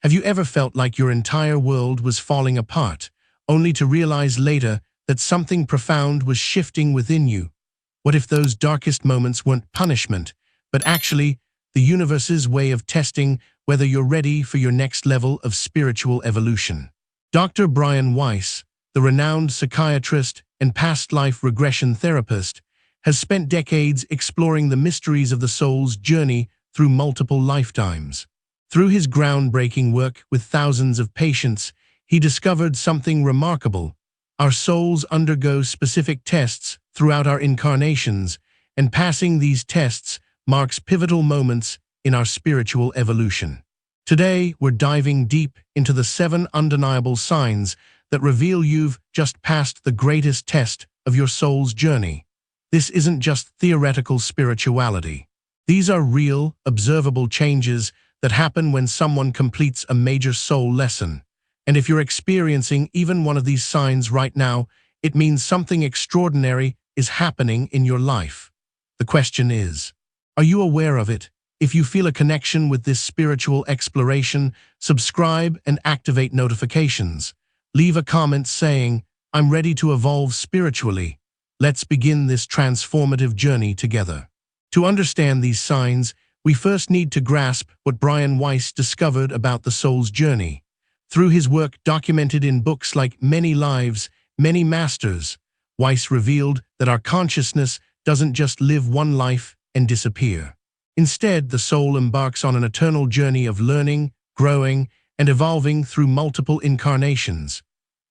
Have you ever felt like your entire world was falling apart, only to realize later that something profound was shifting within you? What if those darkest moments weren't punishment, but actually the universe's way of testing whether you're ready for your next level of spiritual evolution? Dr. Brian Weiss, the renowned psychiatrist and past life regression therapist, has spent decades exploring the mysteries of the soul's journey through multiple lifetimes. Through his groundbreaking work with thousands of patients, he discovered something remarkable. Our souls undergo specific tests throughout our incarnations, and passing these tests marks pivotal moments in our spiritual evolution. Today, we're diving deep into the 7 undeniable signs that reveal you've just passed the greatest test of your soul's journey. This isn't just theoretical spirituality. These are real, observable changes that happen when someone completes a major soul lesson. And if you're experiencing even one of these signs right now, it means something extraordinary is happening in your life. The question is, are you aware of it? If you feel a connection with this spiritual exploration, subscribe and activate notifications. Leave a comment saying, "I'm ready to evolve spiritually." Let's begin this transformative journey together. To understand these signs, we first need to grasp what Brian Weiss discovered about the soul's journey. Through his work documented in books like Many Lives, Many Masters, Weiss revealed that our consciousness doesn't just live one life and disappear. Instead, the soul embarks on an eternal journey of learning, growing, and evolving through multiple incarnations.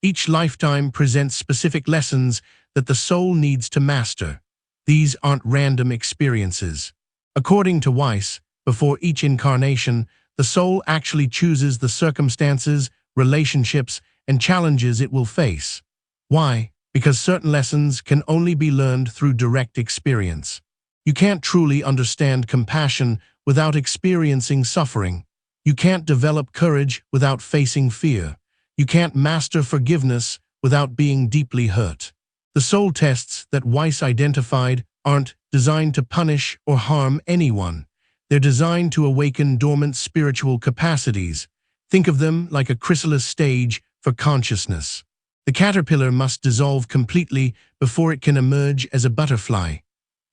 Each lifetime presents specific lessons that the soul needs to master. These aren't random experiences. According to Weiss, before each incarnation, the soul actually chooses the circumstances, relationships, and challenges it will face. Why? Because certain lessons can only be learned through direct experience. You can't truly understand compassion without experiencing suffering. You can't develop courage without facing fear. You can't master forgiveness without being deeply hurt. The soul tests that Weiss identified aren't designed to punish or harm anyone. They're designed to awaken dormant spiritual capacities. Think of them like a chrysalis stage for consciousness. The caterpillar must dissolve completely before it can emerge as a butterfly.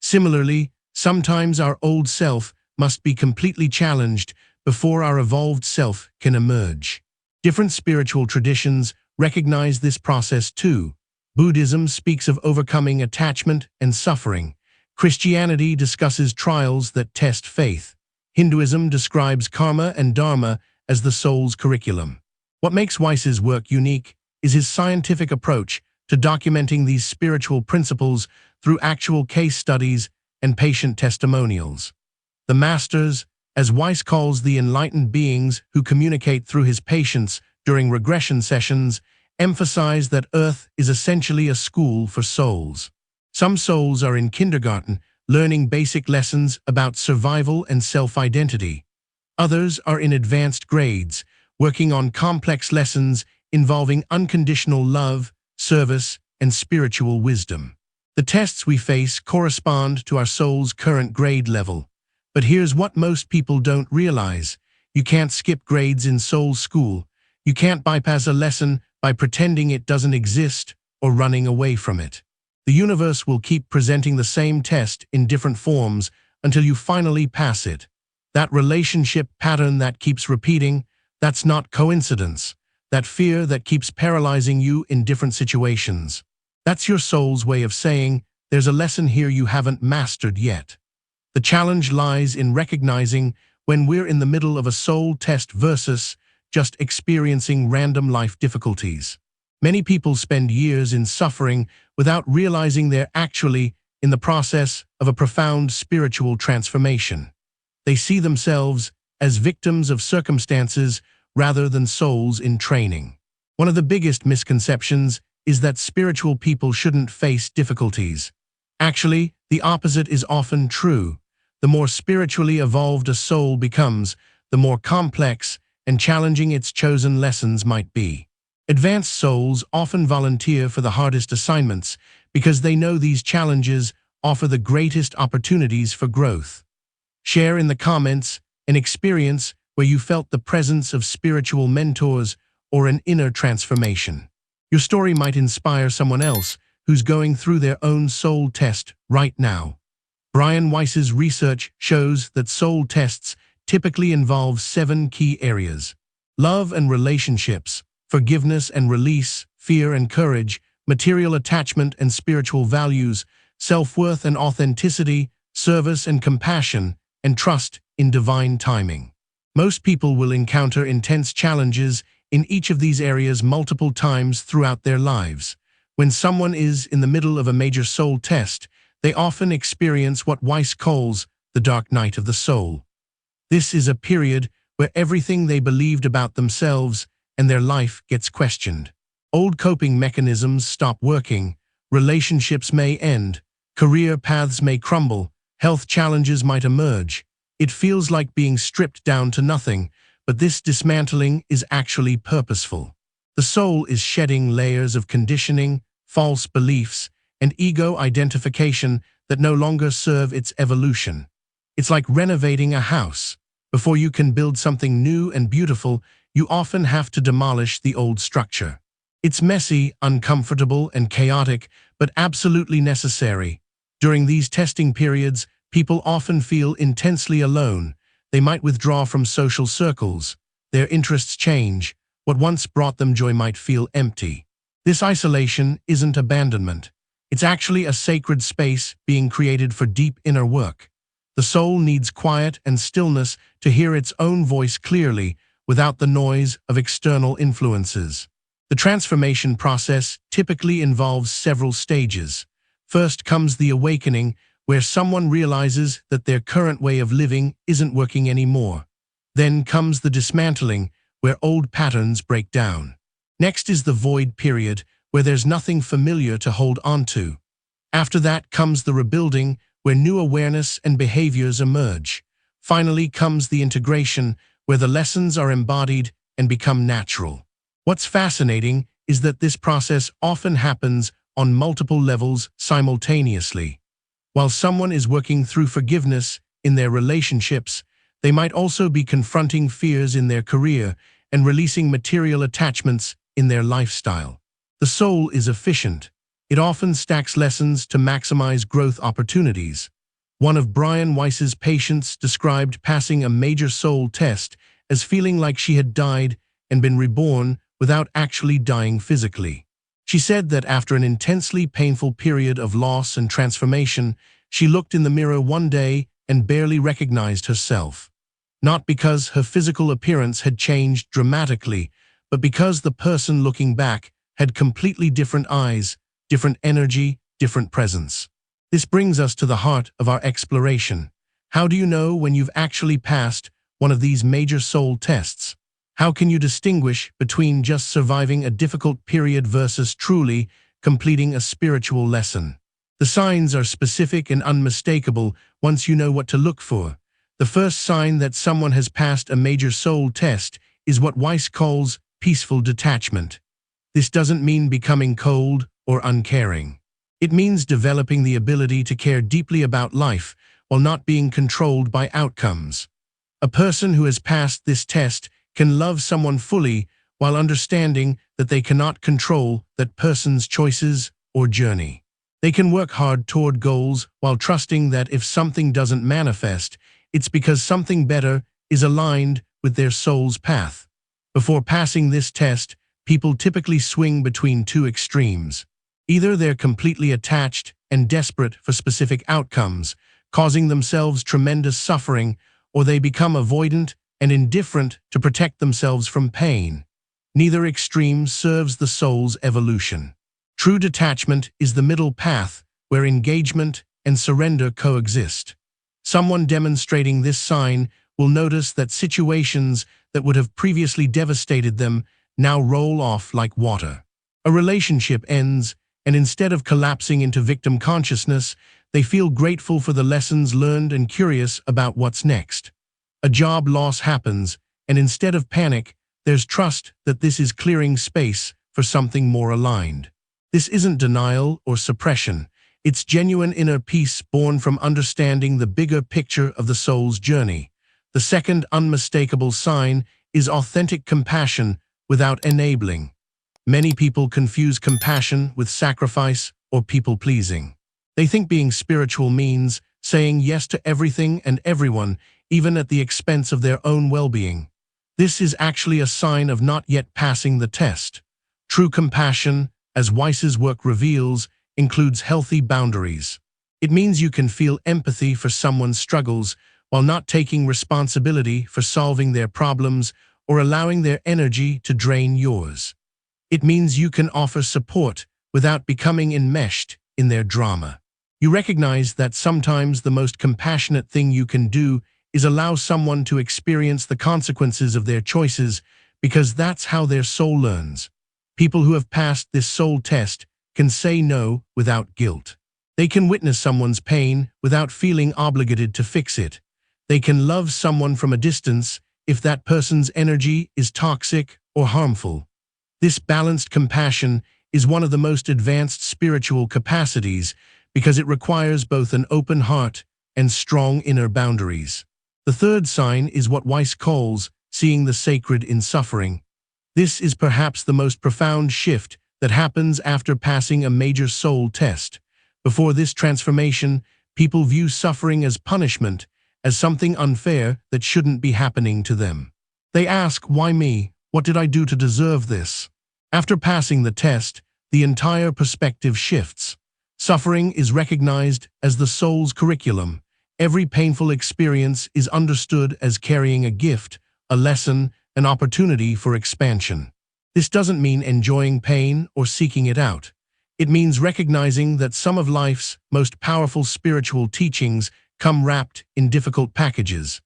Similarly, sometimes our old self must be completely challenged before our evolved self can emerge. Different spiritual traditions recognize this process too. Buddhism speaks of overcoming attachment and suffering. Christianity discusses trials that test faith. Hinduism describes karma and dharma as the soul's curriculum. What makes Weiss's work unique is his scientific approach to documenting these spiritual principles through actual case studies and patient testimonials. The masters, as Weiss calls the enlightened beings who communicate through his patients during regression sessions, emphasize that Earth is essentially a school for souls. Some souls are in kindergarten, learning basic lessons about survival and self-identity. Others are in advanced grades, working on complex lessons involving unconditional love, service, and spiritual wisdom. The tests we face correspond to our soul's current grade level. But here's what most people don't realize. You can't skip grades in soul school. You can't bypass a lesson by pretending it doesn't exist or running away from it. The universe will keep presenting the same test in different forms until you finally pass it. That relationship pattern that keeps repeating, that's not coincidence. That fear that keeps paralyzing you in different situations. That's your soul's way of saying, there's a lesson here you haven't mastered yet. The challenge lies in recognizing when we're in the middle of a soul test versus just experiencing random life difficulties. Many people spend years in suffering without realizing they're actually in the process of a profound spiritual transformation. They see themselves as victims of circumstances rather than souls in training. One of the biggest misconceptions is that spiritual people shouldn't face difficulties. Actually, the opposite is often true. The more spiritually evolved a soul becomes, the more complex and challenging its chosen lessons might be. Advanced souls often volunteer for the hardest assignments because they know these challenges offer the greatest opportunities for growth. Share in the comments an experience where you felt the presence of spiritual mentors or an inner transformation. Your story might inspire someone else who's going through their own soul test right now. Brian Weiss's research shows that soul tests typically involve 7 key areas: love and relationships, forgiveness and release, fear and courage, material attachment and spiritual values, self-worth and authenticity, service and compassion, and trust in divine timing. Most people will encounter intense challenges in each of these areas multiple times throughout their lives. When someone is in the middle of a major soul test, they often experience what Weiss calls the dark night of the soul. This is a period where everything they believed about themselves and their life gets questioned. Old coping mechanisms stop working, relationships may end, career paths may crumble, health challenges might emerge. It feels like being stripped down to nothing, but this dismantling is actually purposeful. The soul is shedding layers of conditioning, false beliefs, and ego identification that no longer serve its evolution. It's like renovating a house. Before you can build something new and beautiful, you often have to demolish the old structure. It's messy, uncomfortable, and chaotic, but absolutely necessary. During these testing periods, people often feel intensely alone. They might withdraw from social circles. Their interests change. What once brought them joy might feel empty. This isolation isn't abandonment. It's actually a sacred space being created for deep inner work. The soul needs quiet and stillness to hear its own voice clearly without the noise of external influences. The transformation process typically involves several stages. First comes the awakening, where someone realizes that their current way of living isn't working anymore. Then comes the dismantling, where old patterns break down. Next is the void period, where there's nothing familiar to hold onto. After that comes the rebuilding, where new awareness and behaviors emerge. Finally comes the integration, where the lessons are embodied and become natural. What's fascinating is that this process often happens on multiple levels simultaneously. While someone is working through forgiveness in their relationships, they might also be confronting fears in their career and releasing material attachments in their lifestyle. The soul is efficient. It often stacks lessons to maximize growth opportunities. One of Brian Weiss's patients described passing a major soul test as feeling like she had died and been reborn without actually dying physically. She said that after an intensely painful period of loss and transformation, she looked in the mirror one day and barely recognized herself. Not because her physical appearance had changed dramatically, but because the person looking back had completely different eyes, different energy, different presence. This brings us to the heart of our exploration. How do you know when you've actually passed one of these major soul tests? How can you distinguish between just surviving a difficult period versus truly completing a spiritual lesson? The signs are specific and unmistakable once you know what to look for. The first sign that someone has passed a major soul test is what Weiss calls peaceful detachment. This doesn't mean becoming cold or uncaring. It means developing the ability to care deeply about life while not being controlled by outcomes. A person who has passed this test can love someone fully while understanding that they cannot control that person's choices or journey. They can work hard toward goals while trusting that if something doesn't manifest, it's because something better is aligned with their soul's path. Before passing this test, people typically swing between two extremes. Either they're completely attached and desperate for specific outcomes, causing themselves tremendous suffering, or they become avoidant and indifferent to protect themselves from pain. Neither extreme serves the soul's evolution. True detachment is the middle path where engagement and surrender coexist. Someone demonstrating this sign will notice that situations that would have previously devastated them now roll off like water. A relationship ends, and instead of collapsing into victim consciousness, they feel grateful for the lessons learned and curious about what's next. A job loss happens, and instead of panic, there's trust that this is clearing space for something more aligned. This isn't denial or suppression. It's genuine inner peace born from understanding the bigger picture of the soul's journey. The second unmistakable sign is authentic compassion without enabling. Many people confuse compassion with sacrifice or people-pleasing. They think being spiritual means saying yes to everything and everyone, even at the expense of their own well-being. This is actually a sign of not yet passing the test. True compassion, as Weiss's work reveals, includes healthy boundaries. It means you can feel empathy for someone's struggles while not taking responsibility for solving their problems or allowing their energy to drain yours. It means you can offer support without becoming enmeshed in their drama. You recognize that sometimes the most compassionate thing you can do is allow someone to experience the consequences of their choices, because that's how their soul learns. People who have passed this soul test can say no without guilt. They can witness someone's pain without feeling obligated to fix it. They can love someone from a distance if that person's energy is toxic or harmful. This balanced compassion is one of the most advanced spiritual capacities because it requires both an open heart and strong inner boundaries. The third sign is what Weiss calls seeing the sacred in suffering. This is perhaps the most profound shift that happens after passing a major soul test. Before this transformation, people view suffering as punishment, as something unfair that shouldn't be happening to them. They ask, "Why me? What did I do to deserve this?" After passing the test, the entire perspective shifts. Suffering is recognized as the soul's curriculum. Every painful experience is understood as carrying a gift, a lesson, an opportunity for expansion. This doesn't mean enjoying pain or seeking it out. It means recognizing that some of life's most powerful spiritual teachings come wrapped in difficult packages.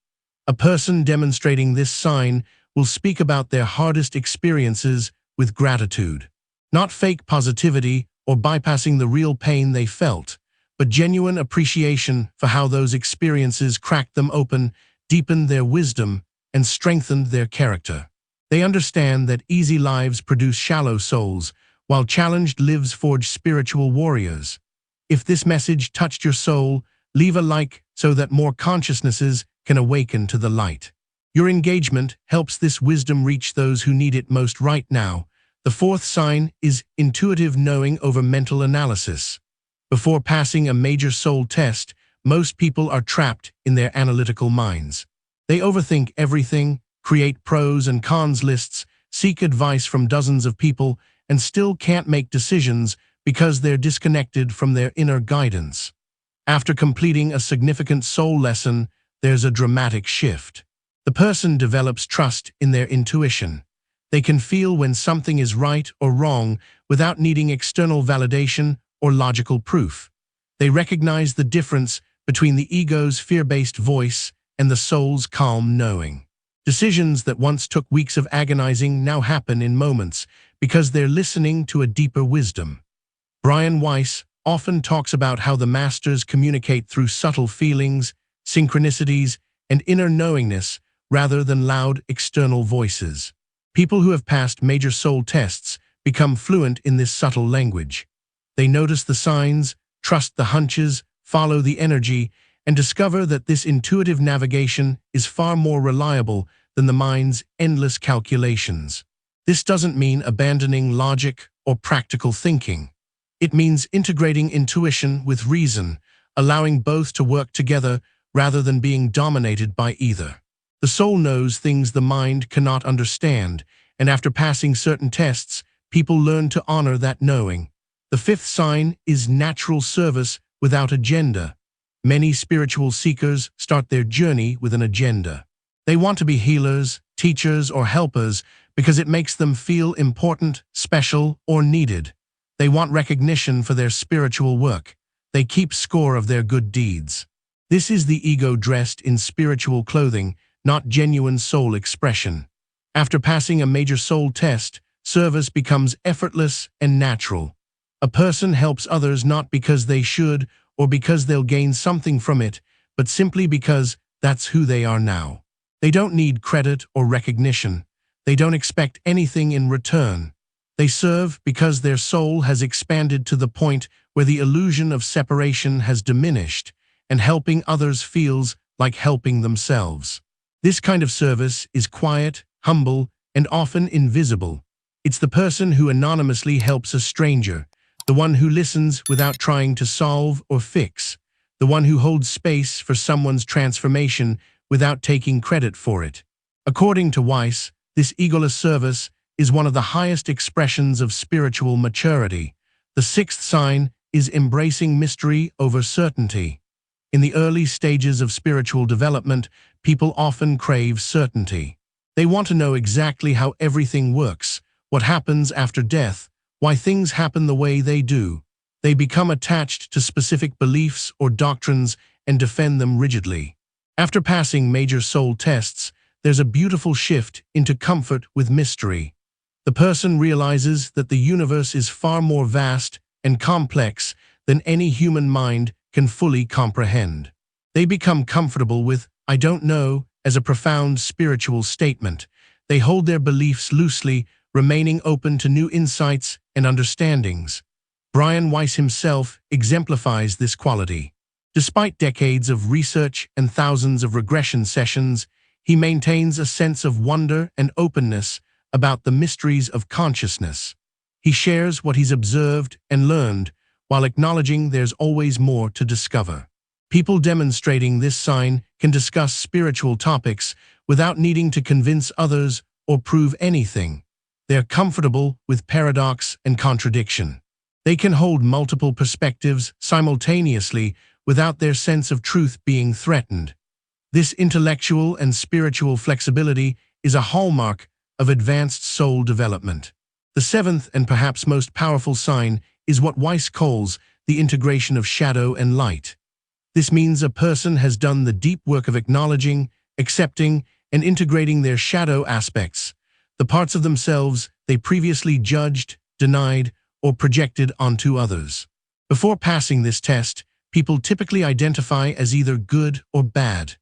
A person demonstrating this sign will speak about their hardest experiences with gratitude. Not fake positivity or bypassing the real pain they felt, but genuine appreciation for how those experiences cracked them open, deepened their wisdom, and strengthened their character. They understand that easy lives produce shallow souls, while challenged lives forge spiritual warriors. If this message touched your soul, leave a like so that more consciousnesses can awaken to the light. Your engagement helps this wisdom reach those who need it most right now. The fourth sign is intuitive knowing over mental analysis. Before passing a major soul test, most people are trapped in their analytical minds. They overthink everything, create pros and cons lists, seek advice from dozens of people, and still can't make decisions because they're disconnected from their inner guidance. After completing a significant soul lesson, there's a dramatic shift. The person develops trust in their intuition. They can feel when something is right or wrong without needing external validation or logical proof. They recognize the difference between the ego's fear-based voice and the soul's calm knowing. Decisions that once took weeks of agonizing now happen in moments because they're listening to a deeper wisdom. Brian Weiss often talks about how the masters communicate through subtle feelings, synchronicities, and inner knowingness rather than loud external voices. People who have passed major soul tests become fluent in this subtle language. They notice the signs, trust the hunches, follow the energy, and discover that this intuitive navigation is far more reliable than the mind's endless calculations. This doesn't mean abandoning logic or practical thinking. It means integrating intuition with reason, allowing both to work together rather than being dominated by either. The soul knows things the mind cannot understand, and after passing certain tests, people learn to honor that knowing. The fifth sign is natural service without agenda. Many spiritual seekers start their journey with an agenda. They want to be healers, teachers, or helpers because it makes them feel important, special, or needed. They want recognition for their spiritual work. They keep score of their good deeds. This is the ego dressed in spiritual clothing, not genuine soul expression. After passing a major soul test, service becomes effortless and natural. A person helps others not because they should or because they'll gain something from it, but simply because that's who they are now. They don't need credit or recognition. They don't expect anything in return. They serve because their soul has expanded to the point where the illusion of separation has diminished, and helping others feels like helping themselves. This kind of service is quiet, humble, and often invisible. It's the person who anonymously helps a stranger, the one who listens without trying to solve or fix, the one who holds space for someone's transformation without taking credit for it. According to Weiss, this egoless service is one of the highest expressions of spiritual maturity. The sixth sign is embracing mystery over certainty. In the early stages of spiritual development, people often crave certainty. They want to know exactly how everything works, what happens after death, why things happen the way they do. They become attached to specific beliefs or doctrines and defend them rigidly. After passing major soul tests, there's a beautiful shift into comfort with mystery. The person realizes that the universe is far more vast and complex than any human mind can fully comprehend. They become comfortable with "I don't know" as a profound spiritual statement. They hold their beliefs loosely, remaining open to new insights and understandings. Brian Weiss himself exemplifies this quality. Despite decades of research and thousands of regression sessions, he maintains a sense of wonder and openness about the mysteries of consciousness. He shares what he's observed and learned, while acknowledging there's always more to discover. People demonstrating this sign can discuss spiritual topics without needing to convince others or prove anything. They're comfortable with paradox and contradiction. They can hold multiple perspectives simultaneously without their sense of truth being threatened. This intellectual and spiritual flexibility is a hallmark of advanced soul development. The seventh and perhaps most powerful sign is what Weiss calls the integration of shadow and light. This means a person has done the deep work of acknowledging, accepting, and integrating their shadow aspects, the parts of themselves they previously judged, denied, or projected onto others. Before passing this test, people typically identify as either good or bad.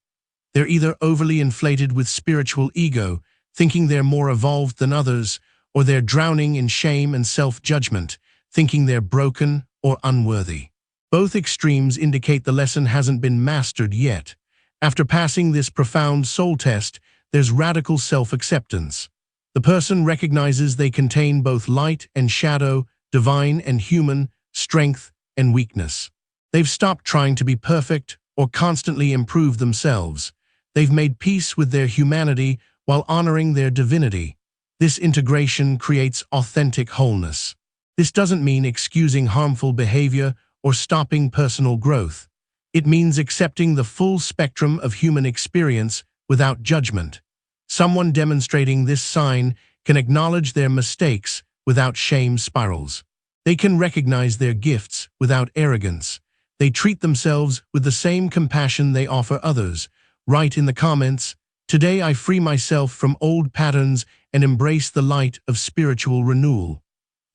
They're either overly inflated with spiritual ego, thinking they're more evolved than others, or they're drowning in shame and self-judgment, thinking they're broken or unworthy. Both extremes indicate the lesson hasn't been mastered yet. After passing this profound soul test, there's radical self-acceptance. The person recognizes they contain both light and shadow, divine and human, strength and weakness. They've stopped trying to be perfect or constantly improve themselves. They've made peace with their humanity while honoring their divinity. This integration creates authentic wholeness. This doesn't mean excusing harmful behavior or stopping personal growth. It means accepting the full spectrum of human experience without judgment. Someone demonstrating this sign can acknowledge their mistakes without shame spirals. They can recognize their gifts without arrogance. They treat themselves with the same compassion they offer others. Write in the comments, "Today I free myself from old patterns and embrace the light of spiritual renewal."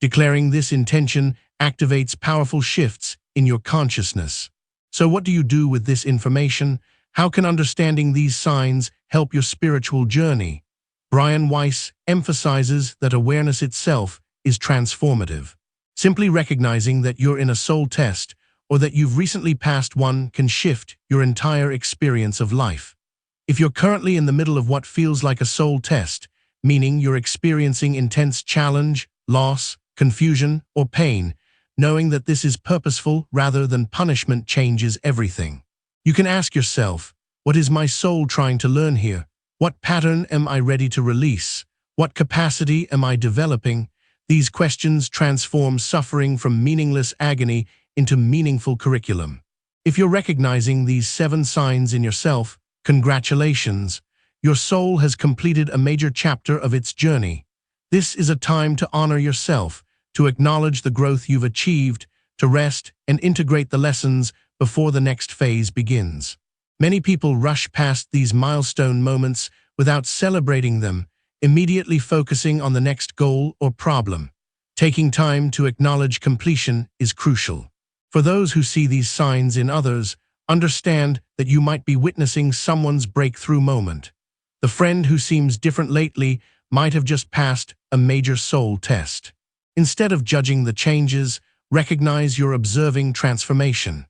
Declaring this intention activates powerful shifts in your consciousness. So what do you do with this information? How can understanding these signs help your spiritual journey? Brian Weiss emphasizes that awareness itself is transformative. Simply recognizing that you're in a soul test or that you've recently passed one can shift your entire experience of life. If you're currently in the middle of what feels like a soul test, meaning you're experiencing intense challenge, loss, confusion, or pain, knowing that this is purposeful rather than punishment changes everything. You can ask yourself, what is my soul trying to learn here? What pattern am I ready to release? What capacity am I developing? These questions transform suffering from meaningless agony into meaningful curriculum. If you're recognizing these 7 signs in yourself, congratulations. Your soul has completed a major chapter of its journey. This is a time to honor yourself, to acknowledge the growth you've achieved, to rest and integrate the lessons before the next phase begins. Many people rush past these milestone moments without celebrating them, immediately focusing on the next goal or problem. Taking time to acknowledge completion is crucial. For those who see these signs in others, understand that you might be witnessing someone's breakthrough moment. The friend who seems different lately might have just passed a major soul test. Instead of judging the changes, recognize you're observing transformation.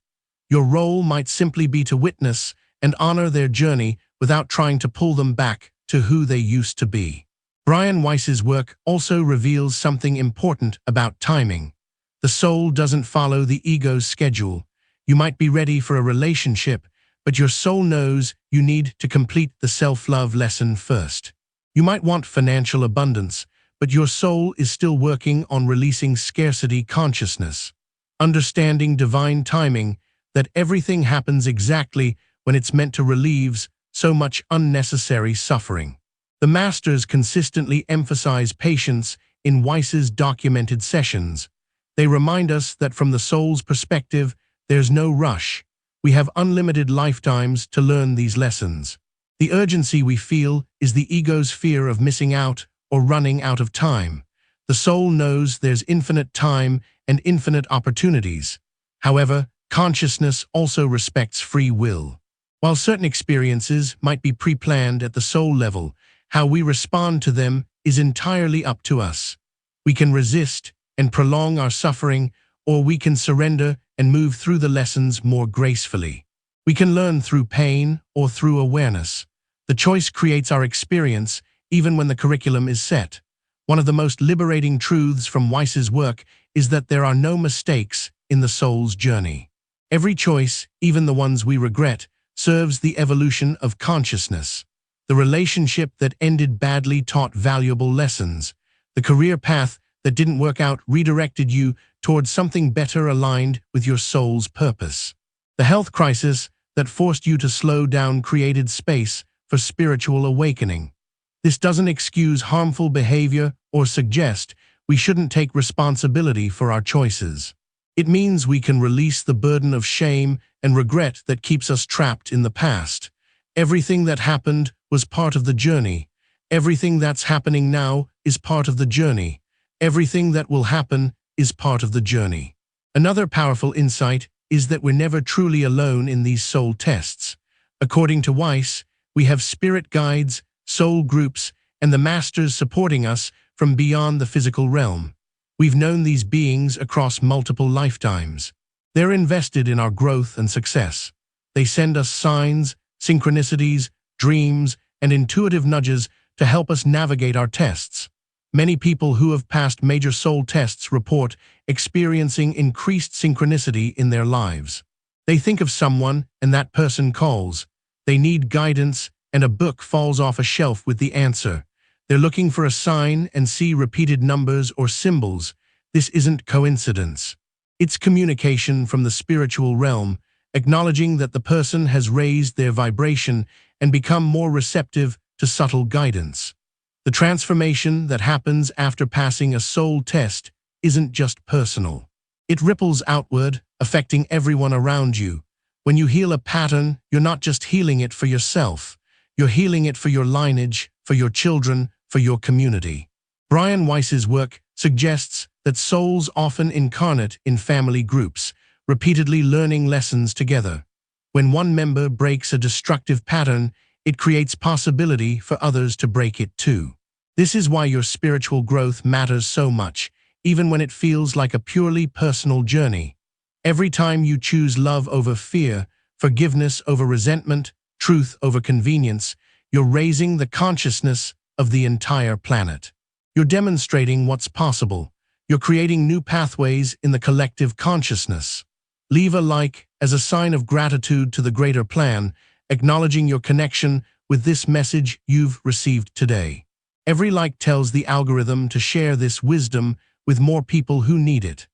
Your role might simply be to witness and honor their journey without trying to pull them back to who they used to be. Brian Weiss's work also reveals something important about timing. The soul doesn't follow the ego's schedule. You might be ready for a relationship, but your soul knows you need to complete the self-love lesson first. You might want financial abundance, but your soul is still working on releasing scarcity consciousness. Understanding divine timing, that everything happens exactly when it's meant to relieves so much unnecessary suffering. The masters consistently emphasize patience in Weiss's documented sessions. They remind us that from the soul's perspective, there's no rush. We have unlimited lifetimes to learn these lessons. The urgency we feel is the ego's fear of missing out or running out of time. The soul knows there's infinite time and infinite opportunities. However, consciousness also respects free will. While certain experiences might be pre-planned at the soul level, how we respond to them is entirely up to us. We can resist and prolong our suffering, or we can surrender and move through the lessons more gracefully. We can learn through pain or through awareness. The choice creates our experience, even when the curriculum is set. One of the most liberating truths from Weiss's work is that there are no mistakes in the soul's journey. Every choice, even the ones we regret, serves the evolution of consciousness. The relationship that ended badly taught valuable lessons. The career path that didn't work out redirected you towards something better aligned with your soul's purpose. The health crisis that forced you to slow down created space for spiritual awakening. This doesn't excuse harmful behavior or suggest we shouldn't take responsibility for our choices. It means we can release the burden of shame and regret that keeps us trapped in the past. Everything that happened was part of the journey. Everything that's happening now is part of the journey. Everything that will happen is part of the journey. Another powerful insight is that we're never truly alone in these soul tests. According to Weiss, we have spirit guides, soul groups, and the masters supporting us from beyond the physical realm. We've known these beings across multiple lifetimes. They're invested in our growth and success. They send us signs, synchronicities, dreams, and intuitive nudges to help us navigate our tests. Many people who have passed major soul tests report experiencing increased synchronicity in their lives. They think of someone and that person calls. They need guidance and a book falls off a shelf with the answer. They're looking for a sign and see repeated numbers or symbols. This isn't coincidence. It's communication from the spiritual realm, acknowledging that the person has raised their vibration and become more receptive to subtle guidance. The transformation that happens after passing a soul test isn't just personal. It ripples outward, affecting everyone around you. When you heal a pattern, you're not just healing it for yourself. You're healing it for your lineage, for your children, for your community. Brian Weiss's work suggests that souls often incarnate in family groups, repeatedly learning lessons together. When one member breaks a destructive pattern, it creates possibility for others to break it too. This is why your spiritual growth matters so much, even when it feels like a purely personal journey. Every time you choose love over fear, forgiveness over resentment, truth over convenience, you're raising the consciousness of the entire planet. You're demonstrating what's possible. You're creating new pathways in the collective consciousness. Leave a like as a sign of gratitude to the greater plan, acknowledging your connection with this message you've received today. Every like tells the algorithm to share this wisdom with more people who need it.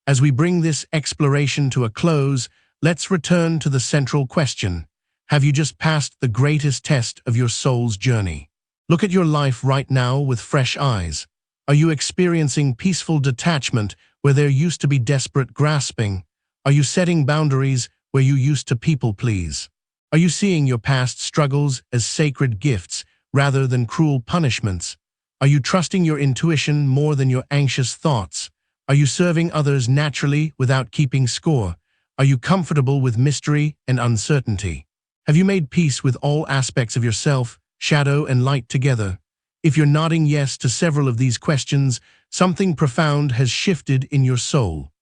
As we bring this exploration to a close, let's return to the central question. Have you just passed the greatest test of your soul's journey? Look at your life right now with fresh eyes. Are you experiencing peaceful detachment where there used to be desperate grasping? Are you setting boundaries where you used to people please? Are you seeing your past struggles as sacred gifts rather than cruel punishments? Are you trusting your intuition more than your anxious thoughts? Are you serving others naturally without keeping score? Are you comfortable with mystery and uncertainty? Have you made peace with all aspects of yourself, shadow and light together? If you're nodding yes to several of these questions, something profound has shifted in your soul.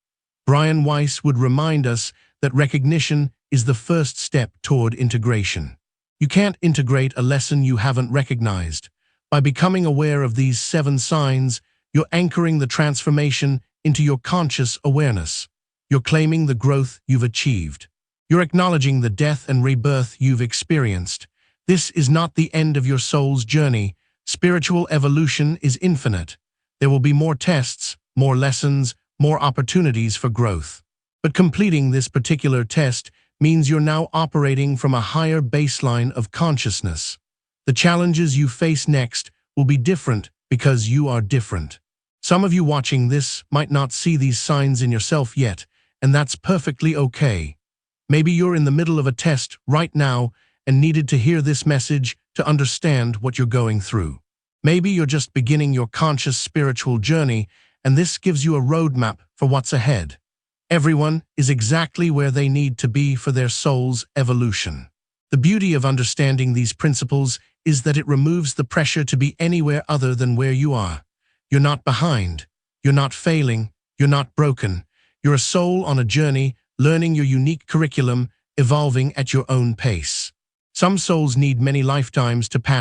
Brian Weiss would remind us that recognition is the first step toward integration. You can't integrate a lesson you haven't recognized. By becoming aware of these 7 signs, you're anchoring the transformation into your conscious awareness. You're claiming the growth you've achieved. You're acknowledging the death and rebirth you've experienced. This is not the end of your soul's journey. Spiritual evolution is infinite. There will be more tests, more lessons, more opportunities for growth. But completing this particular test means you're now operating from a higher baseline of consciousness. The challenges you face next will be different because you are different. Some of you watching this might not see these signs in yourself yet, and that's perfectly okay. Maybe you're in the middle of a test right now and needed to hear this message to understand what you're going through. Maybe you're just beginning your conscious spiritual journey, and this gives you a roadmap for what's ahead. Everyone is exactly where they need to be for their soul's evolution. The beauty of understanding these principles is that it removes the pressure to be anywhere other than where you are. You're not behind. You're not failing. You're not broken. You're a soul on a journey, learning your unique curriculum, evolving at your own pace. Some souls need many lifetimes to pass